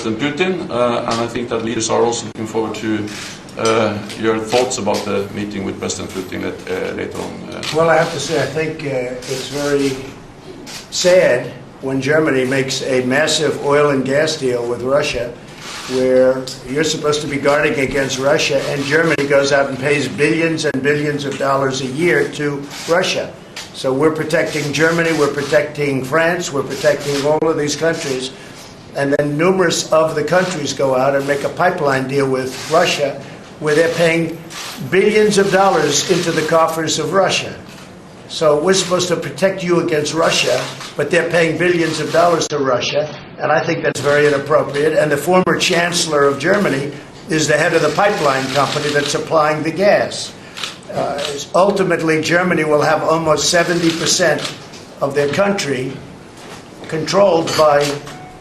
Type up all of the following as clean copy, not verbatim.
President Putin, and I think that leaders are also looking forward to your thoughts about the meeting with President Putin later on. Well, I have to say, I think it's very sad when Germany makes a massive oil and gas deal with Russia, where you're supposed to be guarding against Russia, and Germany goes out and pays billions and billions of dollars a year to Russia. So we're protecting Germany, we're protecting France, we're protecting all of these countries, and then numerous of the countries go out and make a pipeline deal with Russia, where they're paying billions of dollars into the coffers of Russia. So we're supposed to protect you against Russia, but they're paying billions of dollars to Russia, and I think that's very inappropriate. And the former chancellor of Germany is the head of the pipeline company that's supplying the gas. Ultimately, Germany will have almost 70% of their country controlled by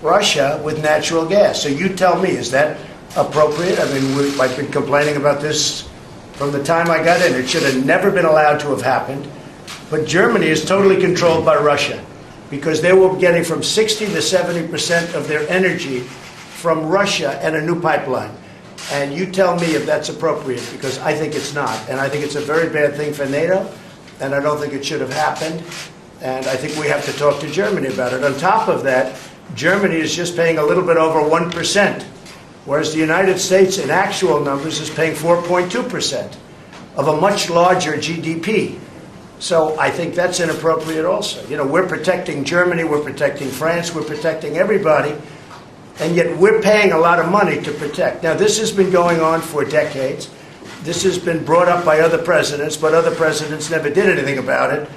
Russia with natural gas. So you tell me, is that appropriate? I mean, I've been complaining about this from the time I got in. It should have never been allowed to have happened. But Germany is totally controlled by Russia, because they were getting from 60 to 70% of their energy from Russia and a new pipeline. And you tell me if that's appropriate, because I think it's not. And I think it's a very bad thing for NATO, and I don't think it should have happened. And I think we have to talk to Germany about it. On top of that, Germany is just paying a little bit over 1%, whereas the United States, in actual numbers, is paying 4.2% of a much larger GDP. So I think that's inappropriate also. You know, we're protecting Germany, we're protecting France, we're protecting everybody, and yet we're paying a lot of money to protect. Now, this has been going on for decades. This has been brought up by other presidents, but other presidents never did anything about it,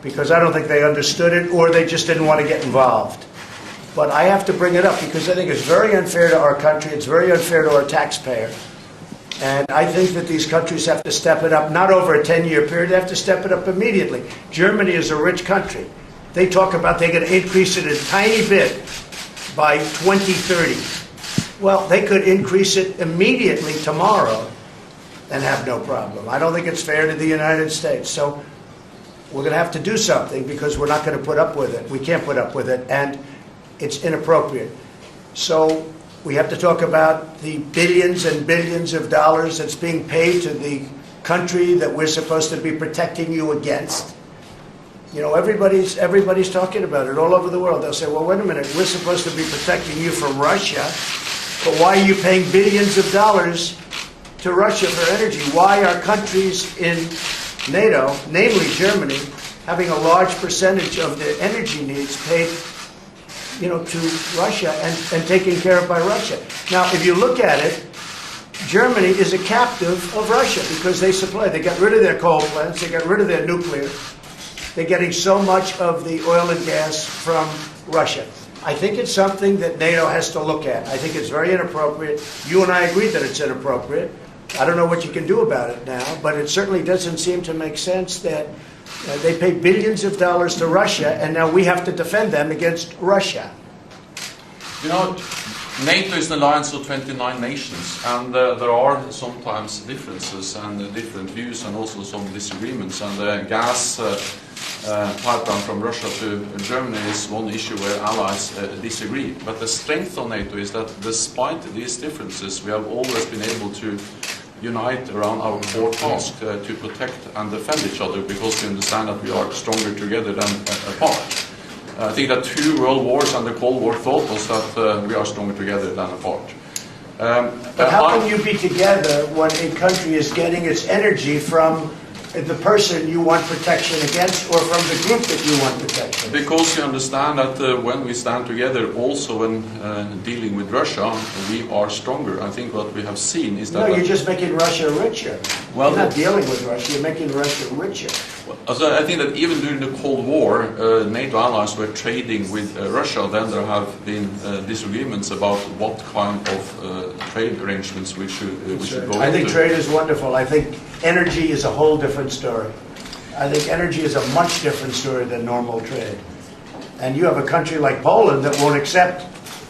because I don't think they understood it, or they just didn't want to get involved. But I have to bring it up because I think it's very unfair to our country, it's very unfair to our taxpayer. And I think that these countries have to step it up, not over a 10-year period, they have to step it up immediately. Germany is a rich country. They talk about they're going to increase it a tiny bit by 2030. Well, they could increase it immediately tomorrow and have no problem. I don't think it's fair to the United States. So we're going to have to do something, because we're not going to put up with it. We can't put up with it, and it's inappropriate. So we have to talk about the billions and billions of dollars that's being paid to the country that we're supposed to be protecting you against. You know, everybody's talking about it all over the world. They'll say, well, wait a minute, we're supposed to be protecting you from Russia, but why are you paying billions of dollars to Russia for energy? Why are countries in NATO, namely Germany, having a large percentage of their energy needs paid, you know, to Russia and taken care of by Russia? Now, if you look at it, Germany is a captive of Russia, because they got rid of their coal plants, they got rid of their nuclear. They're getting so much of the oil and gas from Russia. I think it's something that NATO has to look at. I think it's very inappropriate. You and I agree that it's inappropriate. I don't know what you can do about it now, but it certainly doesn't seem to make sense that they pay billions of dollars to Russia, and now we have to defend them against Russia. You know, NATO is an alliance of 29 nations, and there are sometimes differences and different views, and also some disagreements. And the gas pipeline from Russia to Germany is one issue where allies disagree. But the strength of NATO is that despite these differences, we have always been able to unite around our core task to protect and defend each other, because we understand that we are stronger together than apart. I think that 2 world wars and the Cold War taught us that we are stronger together than apart. But how can you be together when a country is getting its energy from the person you want protection against, or from the group that you want protection? Because you understand that when we stand together, also when dealing with Russia, we are stronger. I think what we have seen is that... No, you're just making Russia richer. Well, you're not dealing with Russia, you're making Russia richer. So I think that even during the Cold War, NATO allies were trading with Russia. Then there have been disagreements about what kind of trade arrangements we should go into. I think trade is wonderful. I think energy is a whole different story. I think energy is a much different story than normal trade. And you have a country like Poland that won't accept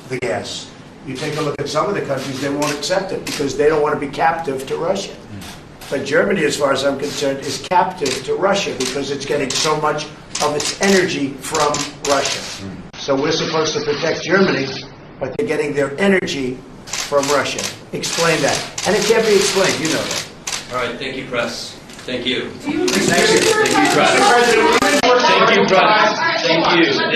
the gas. You take a look at some of the countries, they won't accept it because they don't want to be captive to Russia. But Germany, as far as I'm concerned, is captive to Russia because it's getting so much of its energy from Russia. So we're supposed to protect Germany, but they're getting their energy from Russia. Explain that. And it can't be explained, you know that. All right, thank you, press. Thank you. Thank you. Thank you, press. Thank you, press. Thank you.